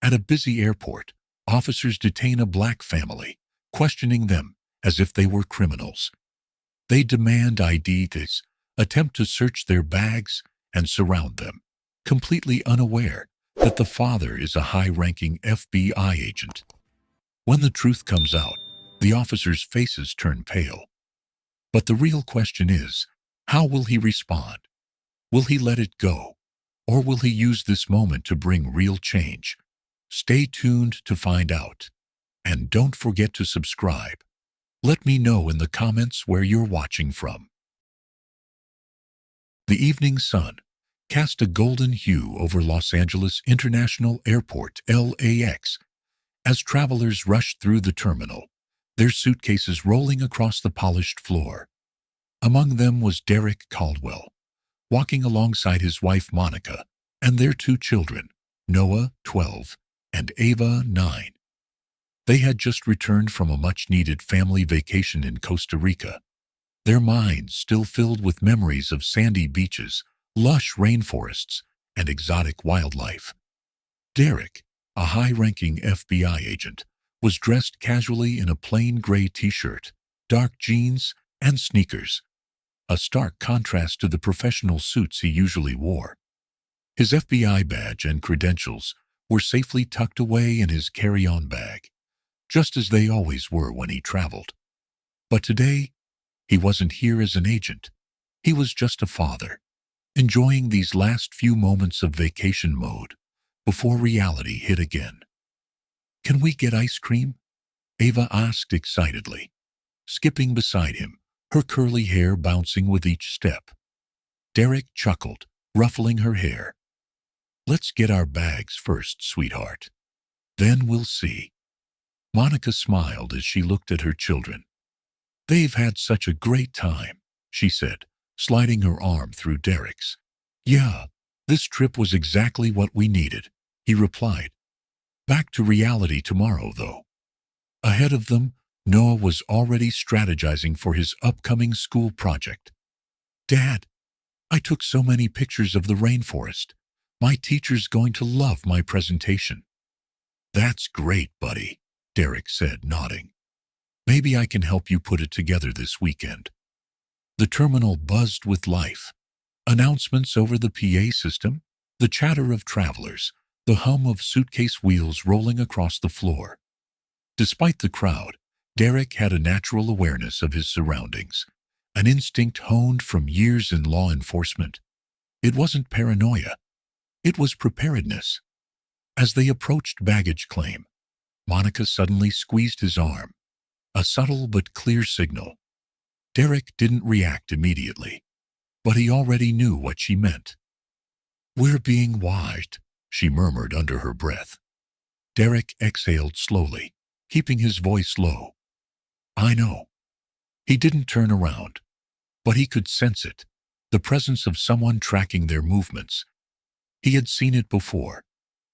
At a busy airport, officers detain a black family, questioning them as if they were criminals. They demand IDs, attempt to search their bags, and surround them, completely unaware that the father is a high-ranking FBI agent. When the truth comes out, the officers' faces turn pale. But the real question is, how will he respond? Will he let it go? Or will he use this moment to bring real change? Stay tuned to find out. And don't forget to subscribe. Let me know in the comments where you're watching from. The evening sun cast a golden hue over Los Angeles International Airport, LAX, as travelers rushed through the terminal, their suitcases rolling across the polished floor. Among them was Derek Caldwell, walking alongside his wife Monica and their two children, Noah, 12, and Ava, 9. They had just returned from a much-needed family vacation in Costa Rica, their minds still filled with memories of sandy beaches, lush rainforests, and exotic wildlife. Derek, a high-ranking FBI agent, was dressed casually in a plain gray t-shirt, dark jeans, and sneakers, a stark contrast to the professional suits he usually wore. His FBI badge and credentials were safely tucked away in his carry-on bag, just as they always were when he traveled. But today, he wasn't here as an agent. He was just a father, enjoying these last few moments of vacation mode before reality hit again. "Can we get ice cream?" Ava asked excitedly, skipping beside him, her curly hair bouncing with each step. Derek chuckled, ruffling her hair. "Let's get our bags first, sweetheart. Then we'll see." Monica smiled as she looked at her children. "They've had such a great time," she said, sliding her arm through Derek's. "Yeah, this trip was exactly what we needed," he replied. Back to reality tomorrow, though. Ahead of them, Noah was already strategizing for his upcoming school project. "Dad, I took so many pictures of the rainforest. My teacher's going to love my presentation." "That's great, buddy," Derek said, nodding. "Maybe I can help you put it together this weekend." The terminal buzzed with life. Announcements over the PA system, the chatter of travelers, the hum of suitcase wheels rolling across the floor. Despite the crowd, Derek had a natural awareness of his surroundings, an instinct honed from years in law enforcement. It wasn't paranoia. It was preparedness. As they approached baggage claim, Monica suddenly squeezed his arm, a subtle but clear signal. Derek didn't react immediately, but he already knew what she meant. "We're being watched," she murmured under her breath. Derek exhaled slowly, keeping his voice low. "I know." He didn't turn around, but he could sense it, the presence of someone tracking their movements. He had seen it before,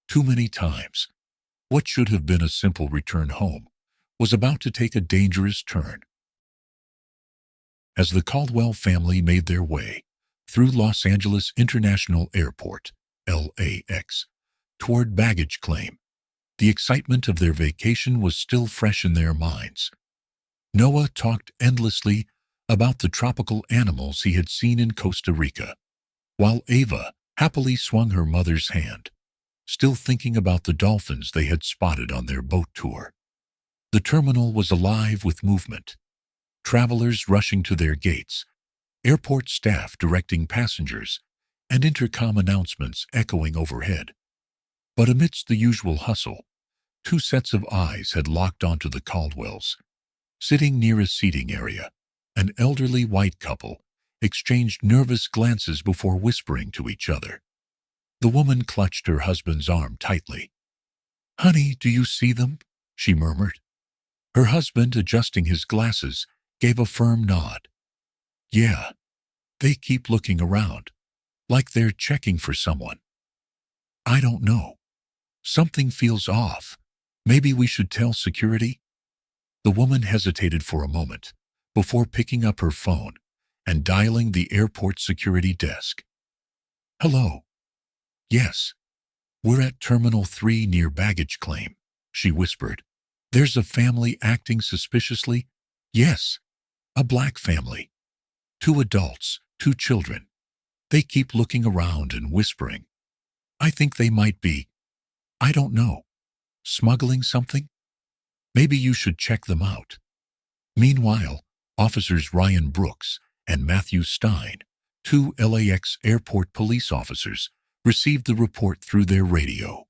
too many times. What should have been a simple return home was about to take a dangerous turn. As the Caldwell family made their way through Los Angeles International Airport, LAX, toward baggage claim, the excitement of their vacation was still fresh in their minds. Noah talked endlessly about the tropical animals he had seen in Costa Rica, while Ava happily swung her mother's hand, still thinking about the dolphins they had spotted on their boat tour. The terminal was alive with movement. Travelers rushing to their gates, airport staff directing passengers, and intercom announcements echoing overhead. But amidst the usual hustle, two sets of eyes had locked onto the Caldwells. Sitting near a seating area, an elderly white couple exchanged nervous glances before whispering to each other. The woman clutched her husband's arm tightly. "Honey, do you see them?" she murmured. Her husband, adjusting his glasses, gave a firm nod. "Yeah, they keep looking around, like they're checking for someone." "I don't know. Something feels off. Maybe we should tell security?" The woman hesitated for a moment before picking up her phone and dialing the airport security desk. "Hello. Yes. We're at Terminal 3 near baggage claim, she whispered. There's a family acting suspiciously. Yes, a black family. 2 adults, 2 children. They keep looking around and whispering. I think they might be, I don't know, smuggling something? Maybe you should check them out. Meanwhile, officers Ryan Brooks and Matthew Stein, 2 LAX airport police officers, received the report through their radio.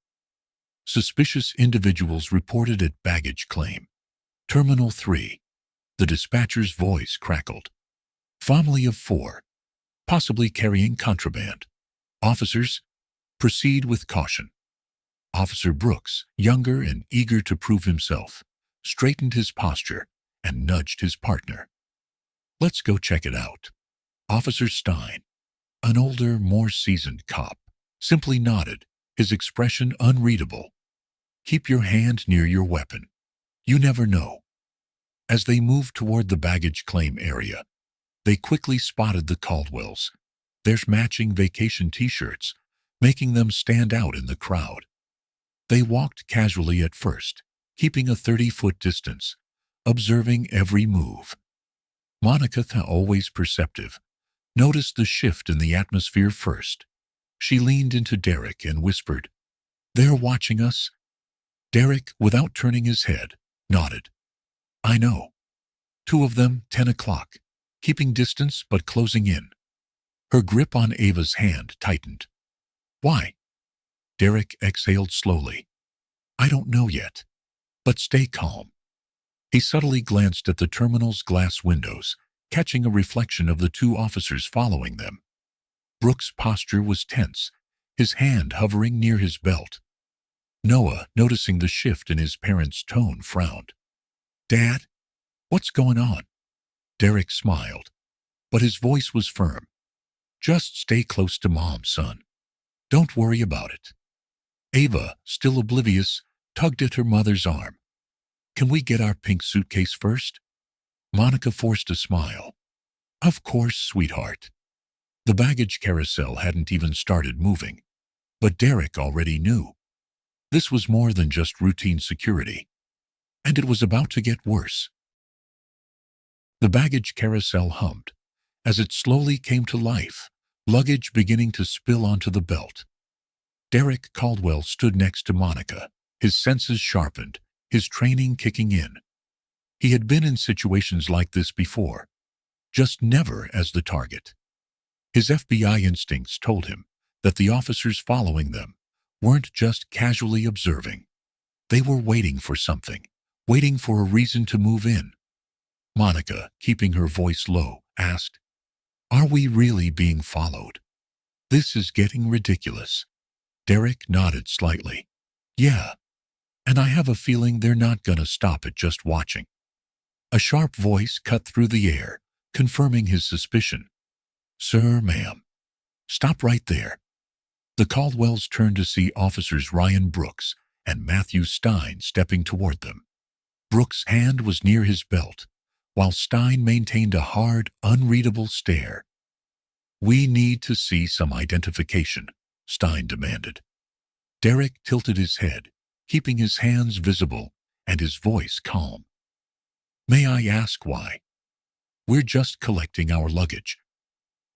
Suspicious individuals reported at baggage claim. Terminal 3. The dispatcher's voice crackled. Family of 4, possibly carrying contraband. Officers, proceed with caution. Officer Brooks, younger and eager to prove himself, straightened his posture and nudged his partner. Let's go check it out. Officer Stein, an older, more seasoned cop, simply nodded, his expression unreadable. Keep your hand near your weapon. You never know. As they moved toward the baggage claim area, they quickly spotted the Caldwells, their matching vacation t-shirts, making them stand out in the crowd. They walked casually at first, keeping a 30-foot distance, observing every move. Monica, always perceptive, noticed the shift in the atmosphere first. She leaned into Derek and whispered, "They're watching us." Derek, without turning his head, nodded. "I know. 2 of them, 10 o'clock, keeping distance but closing in." Her grip on Ava's hand tightened. "Why?" Derek exhaled slowly. "I don't know yet. But stay calm." He subtly glanced at the terminal's glass windows, catching a reflection of the 2 officers following them. Brooks' posture was tense, his hand hovering near his belt. Noah, noticing the shift in his parents' tone, frowned. "Dad, what's going on?" Derek smiled, but his voice was firm. "Just stay close to Mom, son. Don't worry about it." Ava, still oblivious, tugged at her mother's arm. "Can we get our pink suitcase first?" Monica forced a smile. "Of course, sweetheart." The baggage carousel hadn't even started moving, but Derek already knew. This was more than just routine security, and it was about to get worse. The baggage carousel hummed. As it slowly came to life, luggage beginning to spill onto the belt. Derek Caldwell stood next to Monica, his senses sharpened, his training kicking in. He had been in situations like this before, just never as the target. His FBI instincts told him that the officers following them weren't just casually observing. They were waiting for something, waiting for a reason to move in. Monica, keeping her voice low, asked, "Are we really being followed? This is getting ridiculous." Derek nodded slightly. "Yeah, and I have a feeling they're not gonna stop at just watching." A sharp voice cut through the air, confirming his suspicion. "Sir, ma'am, stop right there." The Caldwells turned to see officers Ryan Brooks and Matthew Stein stepping toward them. Brooks' hand was near his belt, while Stein maintained a hard, unreadable stare. "We need to see some identification," Stein demanded. Derek tilted his head, keeping his hands visible and his voice calm. "May I ask why?" "We're just collecting our luggage."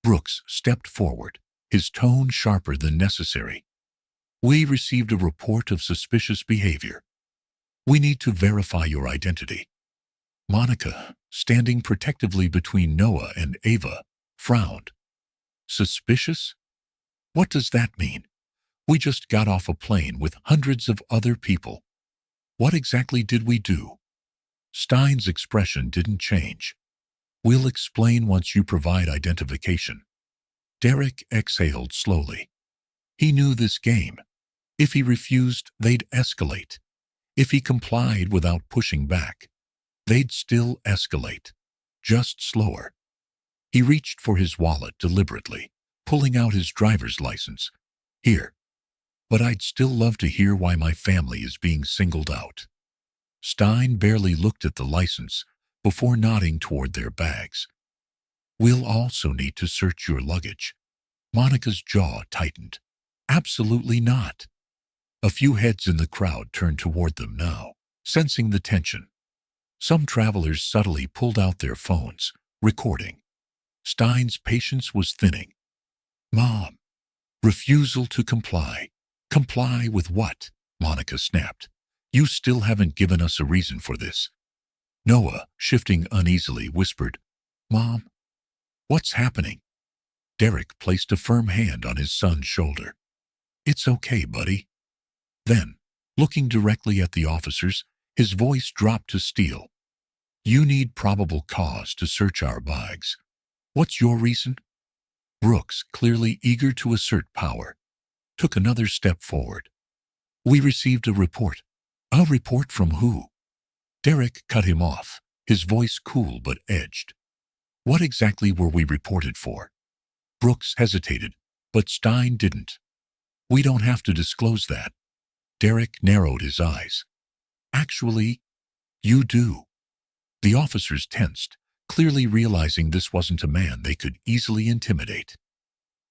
Brooks stepped forward, his tone sharper than necessary. "We received a report of suspicious behavior. We need to verify your identity." Monica, standing protectively between Noah and Ava, frowned. "Suspicious? What does that mean? We just got off a plane with hundreds of other people. What exactly did we do?" Stein's expression didn't change. "We'll explain once you provide identification." Derek exhaled slowly. He knew this game. If he refused, they'd escalate. If he complied without pushing back, they'd still escalate, just slower. He reached for his wallet deliberately, pulling out his driver's license. "Here. But I'd still love to hear why my family is being singled out." Stein barely looked at the license before nodding toward their bags. "We'll also need to search your luggage." Monica's jaw tightened. "Absolutely not." A few heads in the crowd turned toward them now, sensing the tension. Some travelers subtly pulled out their phones, recording. Stein's patience was thinning. "Mom." Refusal to comply. "Comply with what?" Monica snapped. "You still haven't given us a reason for this." Noah, shifting uneasily, whispered, "Mom, what's happening?" Derek placed a firm hand on his son's shoulder. "It's okay, buddy." Then, looking directly at the officers, his voice dropped to steel. "You need probable cause to search our bags. What's your reason?" Brooks, clearly eager to assert power, took another step forward. "We received a report." "A report from who?" Derek cut him off, his voice cool but edged. "What exactly were we reported for?" Brooks hesitated, but Stein didn't. "We don't have to disclose that." Derek narrowed his eyes. "Actually, you do." The officers tensed, clearly realizing this wasn't a man they could easily intimidate.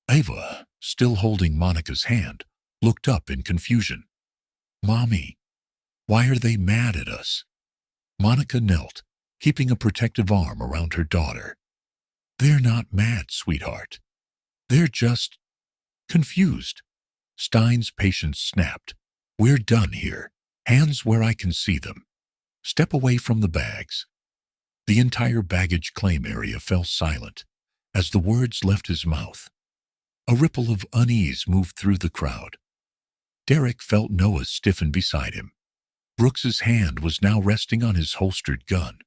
Ava, still holding Monica's hand, looked up in confusion. "Mommy, why are they mad at us?" Monica knelt, keeping a protective arm around her daughter. "They're not mad, sweetheart. They're just confused." Stein's patience snapped. "We're done here. Hands where I can see them. Step away from the bags." The entire baggage claim area fell silent as the words left his mouth. A ripple of unease moved through the crowd. Derek felt Noah stiffen beside him. Brooks's hand was now resting on his holstered gun.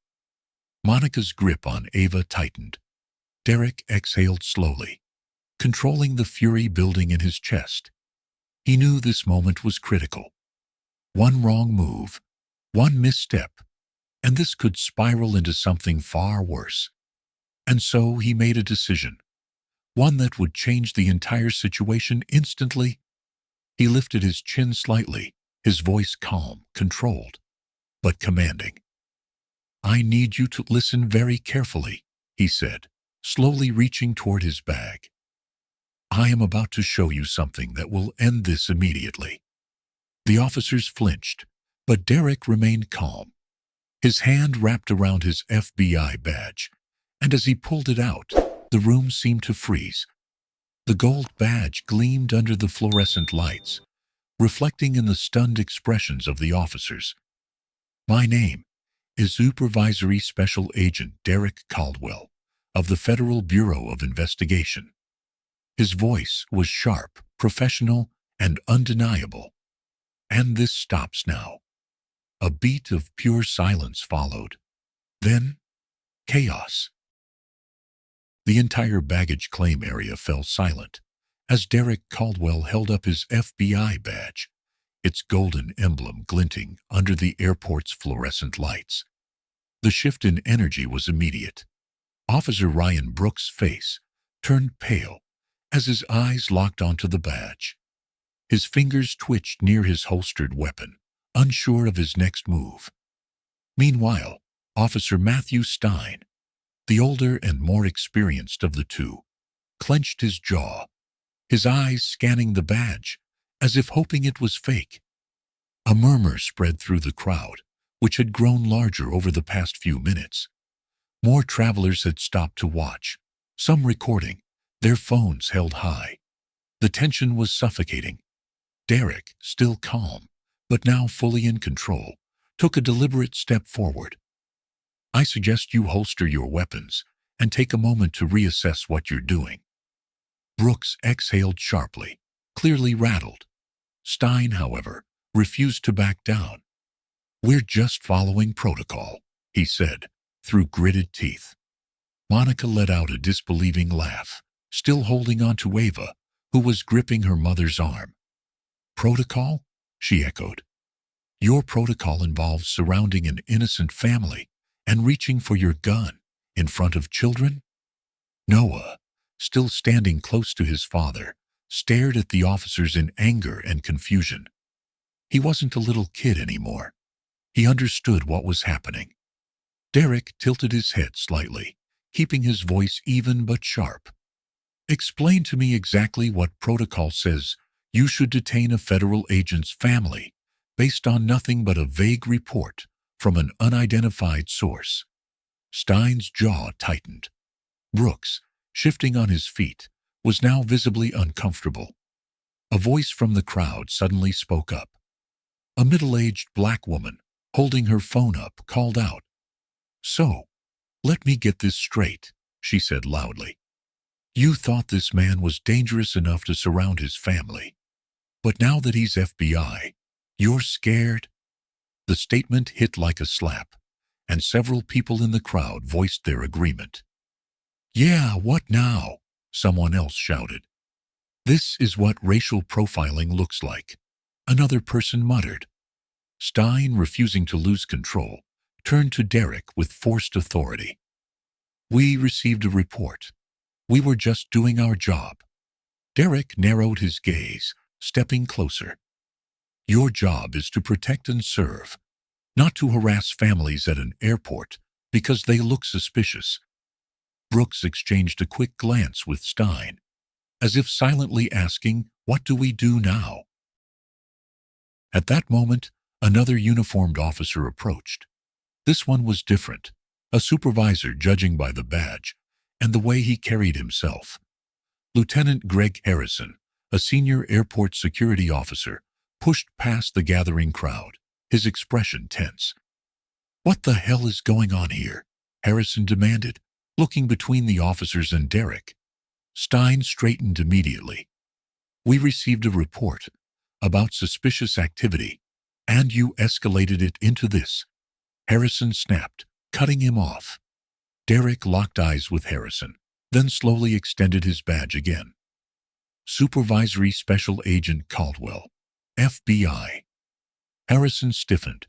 Monica's grip on Ava tightened. Derek exhaled slowly, controlling the fury building in his chest. He knew this moment was critical. One wrong move, one misstep, and this could spiral into something far worse. And so he made a decision, one that would change the entire situation instantly. He lifted his chin slightly, his voice calm, controlled, but commanding. "I need you to listen very carefully," he said, slowly reaching toward his bag. "I am about to show you something that will end this immediately." The officers flinched, but Derek remained calm. His hand wrapped around his FBI badge, and as he pulled it out, the room seemed to freeze. The gold badge gleamed under the fluorescent lights, reflecting in the stunned expressions of the officers. "My name is Supervisory Special Agent Derek Caldwell of the Federal Bureau of Investigation." His voice was sharp, professional, and undeniable. "And this stops now." A beat of pure silence followed. Then, chaos. The entire baggage claim area fell silent as Derek Caldwell held up his FBI badge, its golden emblem glinting under the airport's fluorescent lights. The shift in energy was immediate. Officer Ryan Brooks' face turned pale as his eyes locked onto the badge. His fingers twitched near his holstered weapon, unsure of his next move. Meanwhile, Officer Matthew Stein, the older and more experienced of the two, clenched his jaw, his eyes scanning the badge as if hoping it was fake. A murmur spread through the crowd, which had grown larger over the past few minutes. More travelers had stopped to watch, some recording, their phones held high. The tension was suffocating. Derek, still calm, but now fully in control, took a deliberate step forward. "I suggest you holster your weapons and take a moment to reassess what you're doing." Brooks exhaled sharply, clearly rattled. Stein, however, refused to back down. "We're just following protocol," he said, through gritted teeth. Monica let out a disbelieving laugh, still holding on to Ava, who was gripping her mother's arm. "Protocol?" she echoed. "Your protocol involves surrounding an innocent family and reaching for your gun in front of children?" Noah, still standing close to his father, stared at the officers in anger and confusion. He wasn't a little kid anymore. He understood what was happening. Derek tilted his head slightly, keeping his voice even but sharp. "Explain to me exactly what protocol says You should detain a federal agent's family based on nothing but a vague report from an unidentified source. Stein's jaw tightened. Brooks, shifting on his feet, was now visibly uncomfortable. A voice from the crowd suddenly spoke up. A middle-aged black woman, holding her phone up, called out. "So, let me get this straight," she said loudly. "You thought this man was dangerous enough to surround his family. But now that he's FBI, you're scared?" The statement hit like a slap, and several people in the crowd voiced their agreement. "Yeah, what now?" someone else shouted. "This is what racial profiling looks like," another person muttered. Stein, refusing to lose control, turned to Derek with forced authority. "We received a report. We were just doing our job." Derek narrowed his gaze, stepping closer. "Your job is to protect and serve, not to harass families at an airport because they look suspicious." Brooks exchanged a quick glance with Stein, as if silently asking, "What do we do now?" At that moment, another uniformed officer approached. This one was different, a supervisor judging by the badge and the way he carried himself. Lieutenant Greg Harrison, a senior airport security officer, pushed past the gathering crowd, his expression tense. "What the hell is going on here?" Harrison demanded, looking between the officers and Derek. Stein straightened immediately. "We received a report about suspicious activity, and you escalated it into this," Harrison snapped, cutting him off. Derek locked eyes with Harrison, then slowly extended his badge again. "Supervisory Special Agent Caldwell, FBI." Harrison stiffened.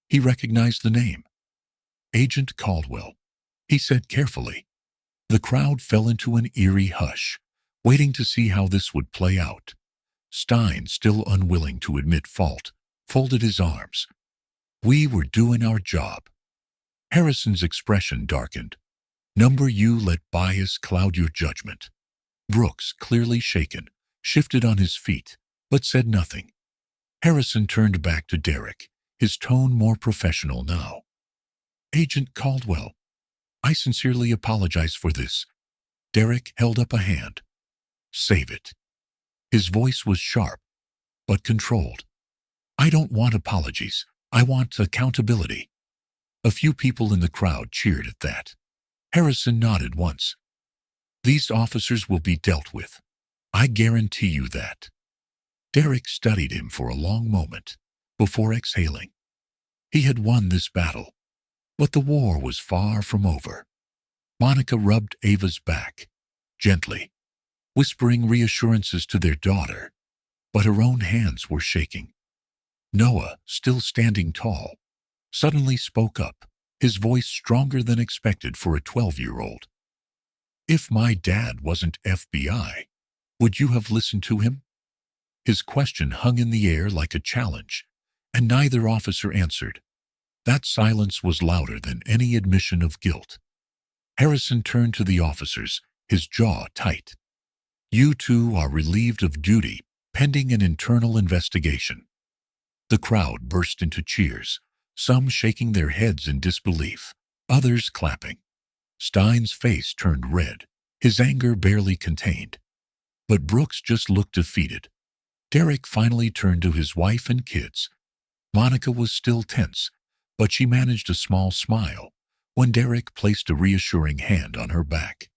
He recognized the name. "Agent Caldwell," he said carefully. The crowd fell into an eerie hush, waiting to see how this would play out. Stein, still unwilling to admit fault, folded his arms. "We were doing our job." Harrison's expression darkened. "Number, you let bias cloud your judgment." Brooks, clearly shaken, shifted on his feet, but said nothing. Harrison turned back to Derek, his tone more professional now. "Agent Caldwell, I sincerely apologize for this." Derek held up a hand. "Save it." His voice was sharp, but controlled. "I don't want apologies. I want accountability." A few people in the crowd cheered at that. Harrison nodded once. "These officers will be dealt with. I guarantee you that." Derek studied him for a long moment before exhaling. He had won this battle, but the war was far from over. Monica rubbed Ava's back, gently, whispering reassurances to their daughter, but her own hands were shaking. Noah, still standing tall, suddenly spoke up, his voice stronger than expected for a 12-year-old. "If my dad wasn't FBI, would you have listened to him?" His question hung in the air like a challenge, and neither officer answered. That silence was louder than any admission of guilt. Harrison turned to the officers, his jaw tight. "You two are relieved of duty, pending an internal investigation." The crowd burst into cheers, some shaking their heads in disbelief, others clapping. Stein's face turned red, his anger barely contained. But Brooks just looked defeated. Derek finally turned to his wife and kids. Monica was still tense, but she managed a small smile when Derek placed a reassuring hand on her back.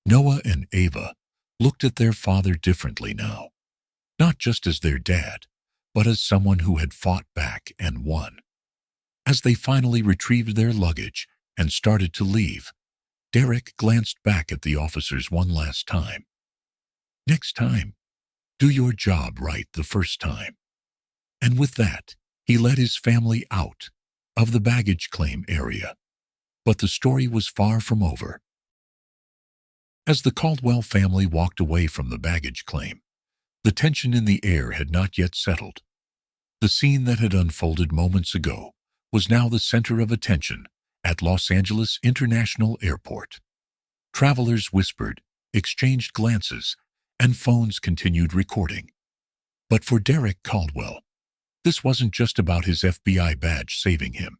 Noah and Ava looked at their father differently now, not just as their dad, but as someone who had fought back and won. As they finally retrieved their luggage and started to leave, Derek glanced back at the officers one last time. "Next time, do your job right the first time." And with that, he led his family out of the baggage claim area. But the story was far from over. As the Caldwell family walked away from the baggage claim, the tension in the air had not yet settled. The scene that had unfolded moments ago was now the center of attention at Los Angeles International Airport. Travelers whispered, exchanged glances, and phones continued recording. But for Derek Caldwell, this wasn't just about his FBI badge saving him.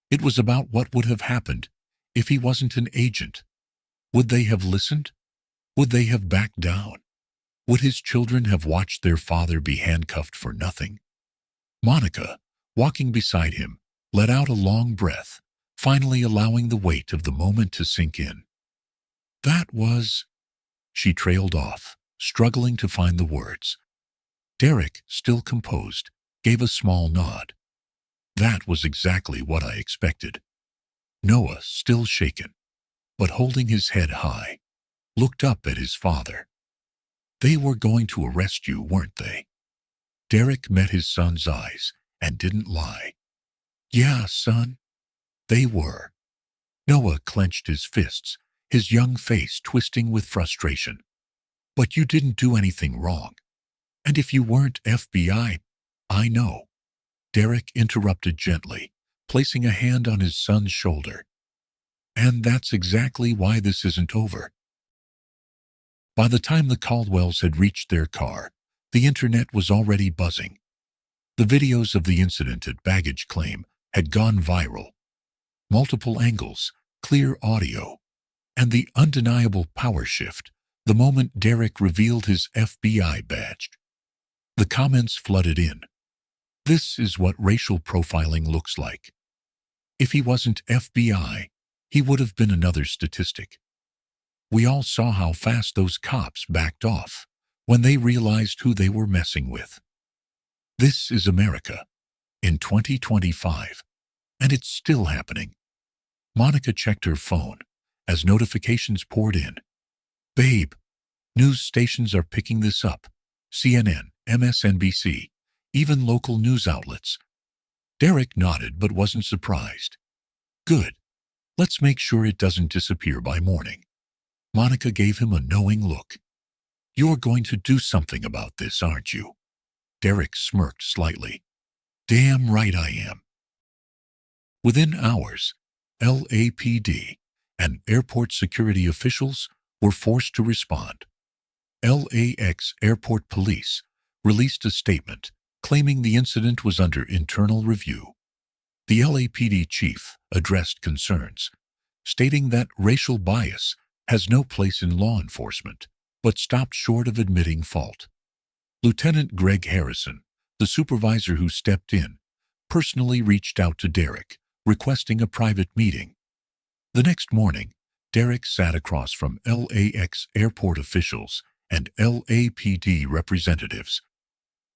It was about what would have happened if he wasn't an agent. Would they have listened? Would they have backed down? Would his children have watched their father be handcuffed for nothing? Monica, walking beside him, let out a long breath, finally allowing the weight of the moment to sink in. That was... She trailed off, struggling to find the words. Derek, still composed, gave a small nod. That was exactly what I expected. Noah, still shaken, but holding his head high, looked up at his father. They were going to arrest you, weren't they? Derek met his son's eyes and didn't lie. Yeah, son. They were. Noah clenched his fists, his young face twisting with frustration. But you didn't do anything wrong. And if you weren't FBI, I know. Derek interrupted gently, placing a hand on his son's shoulder. And that's exactly why this isn't over. By the time the Caldwells had reached their car, the internet was already buzzing. The videos of the incident at baggage claim had gone viral. Multiple angles, clear audio, and the undeniable power shift the moment Derek revealed his FBI badge. The comments flooded in. This is what racial profiling looks like. If he wasn't FBI, he would have been another statistic. We all saw how fast those cops backed off when they realized who they were messing with. This is America in 2025, and it's still happening. Monica checked her phone as notifications poured in. Babe, news stations are picking this up. CNN, MSNBC, even local news outlets. Derek nodded but wasn't surprised. Good. Let's make sure it doesn't disappear by morning. Monica gave him a knowing look. You're going to do something about this, aren't you? Derek smirked slightly. Damn right I am. Within hours, LAPD and airport security officials were forced to respond. LAX Airport Police released a statement claiming the incident was under internal review. The LAPD chief addressed concerns, stating that racial bias has no place in law enforcement, but stopped short of admitting fault. Lieutenant Greg Harrison, the supervisor who stepped in, personally reached out to Derek, requesting a private meeting. The next morning, Derek sat across from LAX airport officials and LAPD representatives.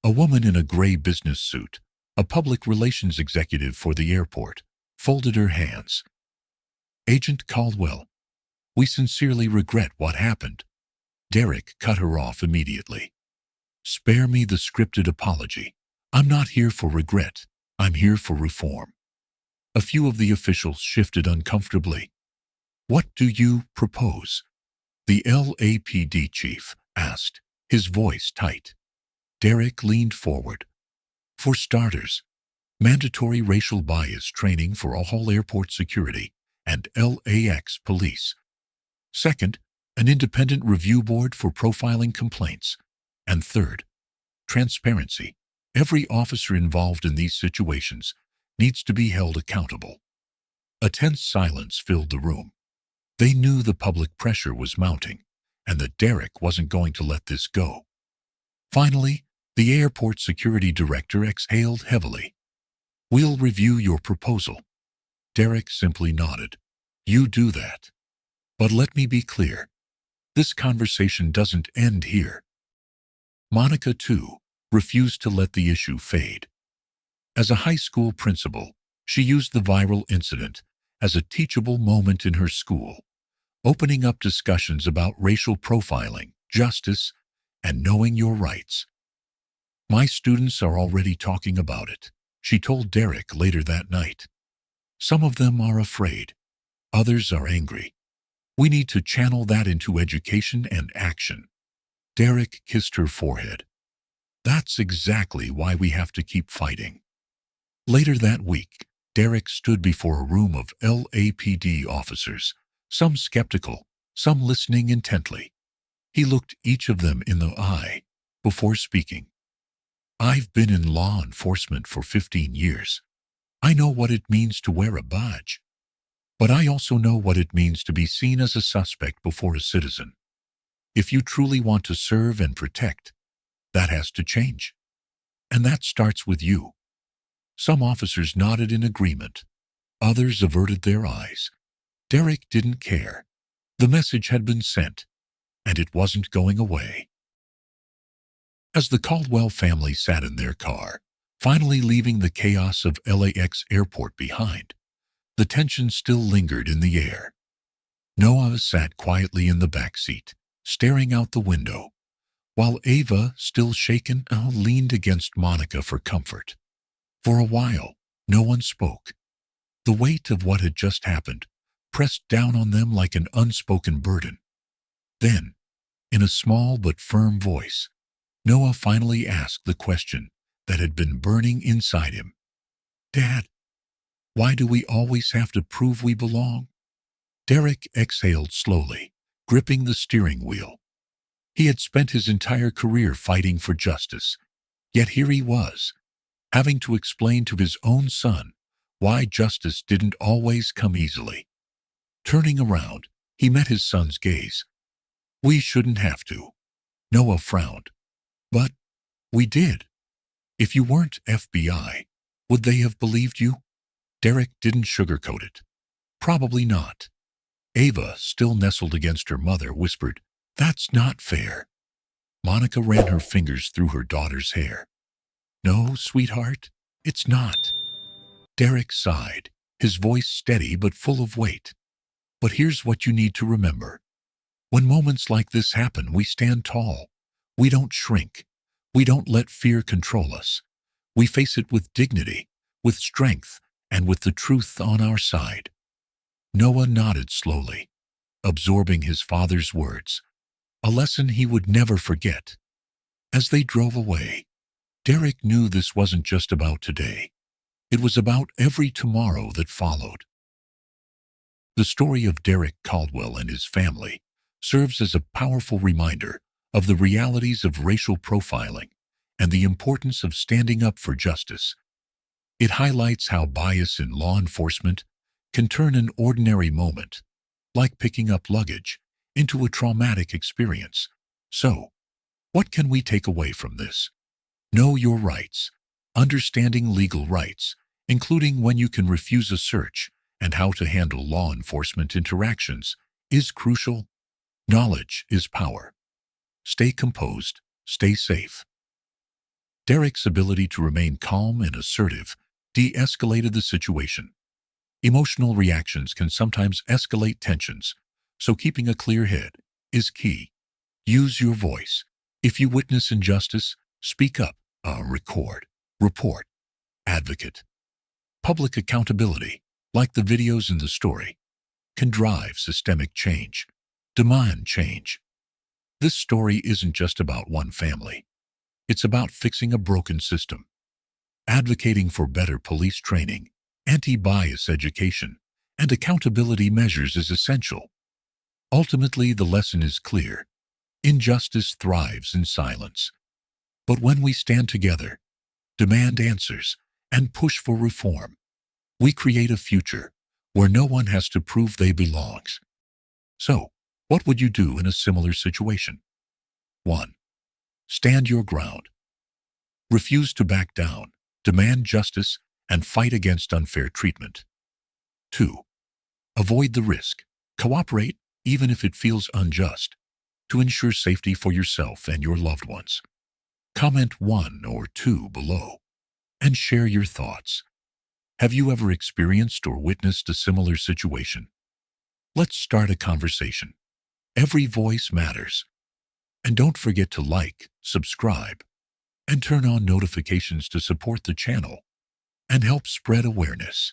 A woman in a gray business suit, a public relations executive for the airport, folded her hands. Agent Caldwell, we sincerely regret what happened. Derek cut her off immediately. Spare me the scripted apology. I'm not here for regret. I'm here for reform. A few of the officials shifted uncomfortably. What do you propose? The LAPD chief asked, his voice tight. Derek leaned forward. For starters, mandatory racial bias training for all airport security and LAX police. Second, an independent review board for profiling complaints. And third, transparency. Every officer involved in these situations needs to be held accountable. A tense silence filled the room. They knew the public pressure was mounting, and that Derek wasn't going to let this go. Finally, the airport security director exhaled heavily. We'll review your proposal. Derek simply nodded. You do that. But let me be clear. This conversation doesn't end here. Monica, too, refused to let the issue fade. As a high school principal, she used the viral incident as a teachable moment in her school, opening up discussions about racial profiling, justice, and knowing your rights. My students are already talking about it, she told Derek later that night. Some of them are afraid. Others are angry. We need to channel that into education and action. Derek kissed her forehead. That's exactly why we have to keep fighting. Later that week, Derek stood before a room of LAPD officers, some skeptical, some listening intently. He looked each of them in the eye before speaking. I've been in law enforcement for 15 years. I know what it means to wear a badge. But I also know what it means to be seen as a suspect before a citizen. If you truly want to serve and protect, that has to change. And that starts with you. Some officers nodded in agreement. Others averted their eyes. Derek didn't care. The message had been sent, and it wasn't going away. As the Caldwell family sat in their car, finally leaving the chaos of LAX airport behind, the tension still lingered in the air. Noah sat quietly in the back seat, staring out the window, while Ava, still shaken, leaned against Monica for comfort. For a while, no one spoke. The weight of what had just happened pressed down on them like an unspoken burden. Then, in a small but firm voice, Noah finally asked the question that had been burning inside him. "Dad, why do we always have to prove we belong?" Derek exhaled slowly, gripping the steering wheel. He had spent his entire career fighting for justice, yet here he was, having to explain to his own son why justice didn't always come easily. Turning around, he met his son's gaze. "We shouldn't have to." Noah frowned. "But we did. If you weren't FBI, would they have believed you?" Derek didn't sugarcoat it. "Probably not." Ava, still nestled against her mother, whispered, "That's not fair." Monica ran her fingers through her daughter's hair. "No, sweetheart, it's not." Derek sighed, his voice steady but full of weight. "But here's what you need to remember. When moments like this happen, we stand tall. We don't shrink. We don't let fear control us. We face it with dignity, with strength, and with the truth on our side." Noah nodded slowly, absorbing his father's words, a lesson he would never forget. As they drove away, Derek knew this wasn't just about today. It was about every tomorrow that followed. The story of Derek Caldwell and his family serves as a powerful reminder of the realities of racial profiling and the importance of standing up for justice. It highlights how bias in law enforcement can turn an ordinary moment, like picking up luggage, into a traumatic experience. So, what can we take away from this? Know your rights, understanding legal rights, including when you can refuse a search and how to handle law enforcement interactions, is crucial. Knowledge is power. Stay composed, stay safe. Derek's ability to remain calm and assertive de-escalated the situation. Emotional reactions can sometimes escalate tensions, so keeping a clear head is key. Use your voice. If you witness injustice, speak up, record, report, advocate. Public accountability, like the videos in the story, can drive systemic change, demand change. This story isn't just about one family. It's about fixing a broken system. Advocating for better police training, anti-bias education, and accountability measures is essential. Ultimately, the lesson is clear. Injustice thrives in silence. But when we stand together, demand answers, and push for reform, we create a future where no one has to prove they belong. So, what would you do in a similar situation? 1. Stand your ground. Refuse to back down, demand justice, and fight against unfair treatment. 2. Avoid the risk. Cooperate, even if it feels unjust, to ensure safety for yourself and your loved ones. Comment 1 or 2 below and share your thoughts. Have you ever experienced or witnessed a similar situation? Let's start a conversation. Every voice matters. And don't forget to like, subscribe, and turn on notifications to support the channel and help spread awareness.